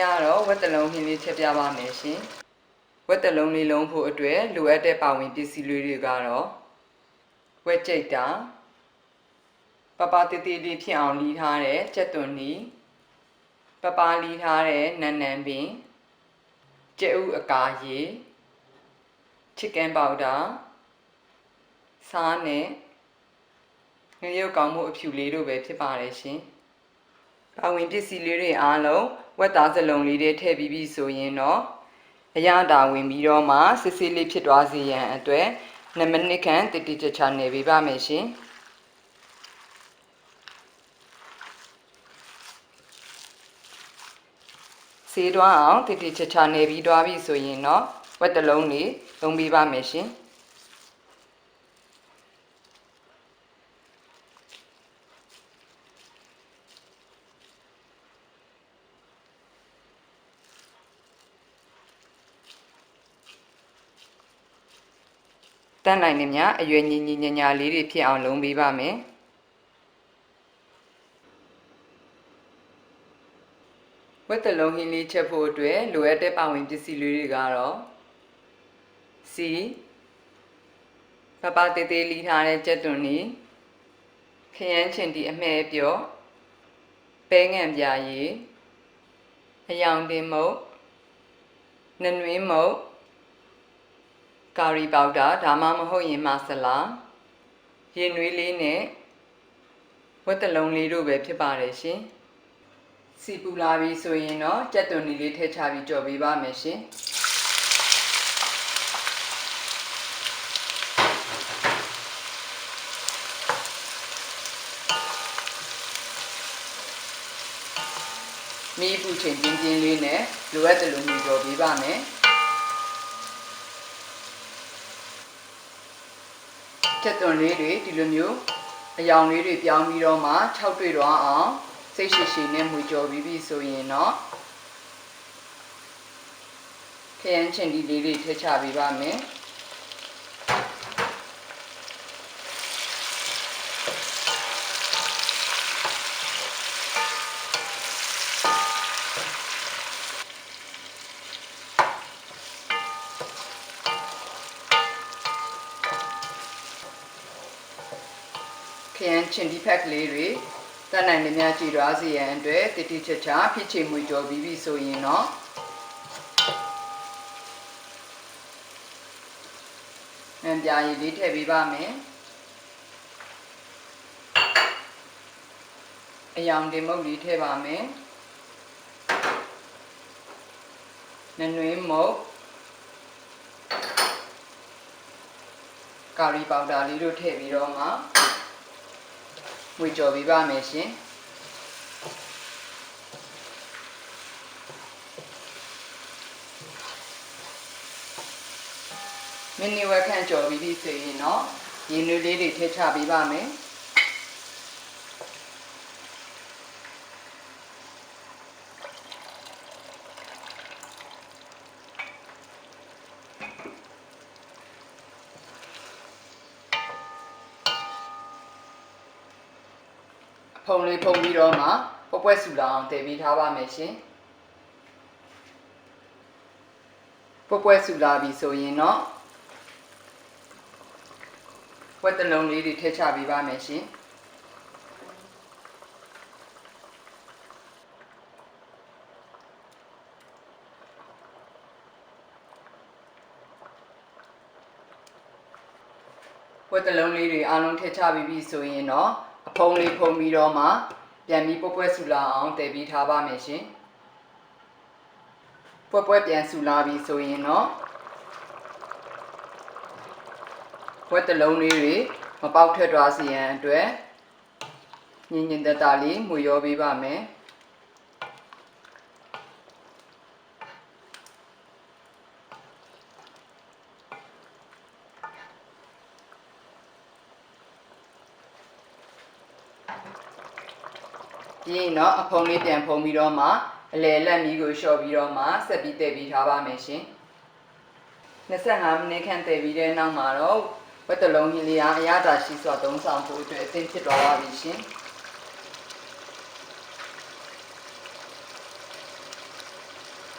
ကတော့ဝက်တလုံးဟင်းလေးချက်ပြပါမယ်ရှင်ဝက်တလုံးလေးလုံးဖို့အတွက်လိုအပ်တဲ့ပါဝင်ပစ္စည်းတွေကတော့ဝက်ကြိတ်တာပပတေးသေးလေးဖြစ်အောင်လီးထားတဲ့ကြက်သွန်နီပပလီးထားတဲ့နန်းနန်းပင်ကြက်ဥအကာရည်ချစ်ကင်ပေါဒါစားနဲ့ငရုတ်ကောင်းမှုအဖြူလေးတို့ပဲဖြစ်ပါတယ်ရှင်ပါဝင်ပစ္စည်းလေးတွေအားလုံးဝက်သားစလုံးလေးတွေထည့်ပြီးပြီဆိုရင်တော့အရသာဝင်ပြီးတော့မှစစ်စစ်လေးဖြစ်သွားစေရန်အတွက်2မိနစ်ခန့်တိတိကျကျနေပေးပါမယ်ရှင်စေးသွားအောင်တိတိကျကျနေပြီးသွားပြီဆိုရင်တော့ဝက်တလုံးလေးလုံးပေးပါမယ်ရှင်တန်းနိုင်နေမြအရွယ်ညီညီညာညာလေးတွေဖြစ်အောင်လုံးပေးပါမယ်ဝက်တလုံးဟင်းလေးချက်ဖို့အတွက်လိုအပ်တဲ့ပါဝင်ပစ္စည်းလေးတွေကတော့စီပပတေးသေးလီထားတဲ့ကြက်သွန်နီခရမ်းချင်တီအမဲပြော့ပဲငံပြာရည်အယောင်တင်မုတ်နနွင်းမုတ်ကာရီပေါဒါဒါမှမဟုတ်ရင်မဆလာရင်နွေးလေးနဲ့ဝက်တလုံးလေးတို့ပဲဖြစ်ပါတယ်ရှင်စီပူလာပြီဆိုရင်တော့ကြက်သွန်နီလေးထည့်ချပြီးကြော်ပေးပါမယ်ရှင်မီးပူချိန်ပြင်းပြင်းလေးနဲ့လိုအပ်တယ်လို့ညှိကြော်ပေးပါမယ်ကြက်သွန်လေးတွေဒီလိုမျိုးအယောင်လေးတွေပြောင်းပြီးတော့မှ6တွေ့တော့အောင်စိတ်ရှိရှိနဲ့မွေကြော်ပြီးပြီဆိုရင်တော့ခရမ်းချင်ဒီလေးတွေထည့်ချပေးပါမယ်ခရမ်းချင်ဒီဖက်ကလေးတွေတန်းနိုင်နေများကြည်သွားစေရန်အတွက်တိတိကျကျဖြစ်ချေမွေကြော်ပြီးပြီဆိုရင်တော့နံပြာရည်လေးထည့်ပေးပါမယ်အယောင်တင်မုတ်လေးထည့်ပါမယ်နနွေးမုတ်ကာရီပေါဒါလေးတို့ထည့်ပြီးတော့မှဝေကြော်ပေးပါမယ်ရှင်မိနစ်ဝက်ခန့်ကြော်ပြီးပြီဆိုရင်တော့ရေနွေးလေးတွေထည့်ချပေးပါမယ်ဖုံလေးဖုံပြီးတော့မှပွဲဆူလာအောင်တည်ပြီးထားပါမယ်ရှင်ပွဲဆူလာပြီဆိုရင်တော့ဝက်တလုံးလေးတွေထည့်ချပေးပါမယ်ရှင်ဝက်တလုံးလေးတွေအားလုံးထည့်ချပြီးပြီဆိုရင်တော့အဖုံးလေးဖုံးပြီးတော့မှပြန်ပြီးပွဲဆူလာအောင်တည်ပြီးထားပါမယ်ရှင်ပွဲပြန်ဆူလာပြီဆိုရင်တော့ဝက်တလုံးလေးတွေမပေါက်ထွက်သွားစေရန်အတွက်ညင်ညင်တတလေးမွေရောပေးပါမယ်ပြီးရင်တော့အဖုံးလေးပြန်ဖုံးပြီးတော့မှအလယ်လက်မီးကိုလျှော့ပြီးတော့မှဆက်ပြီးတည်ပြီးထားပါမယ်ရှင်25မိနစ်ခန့်တည်ပြီးတဲ့နောက်မှာတော့ဝက်တလုံးဟင်းလေးအားအရသာရှိစွာသုံးဆောင်ဖို့အတွက်အသင့်ဖြစ်သွားပါပြီရှင်။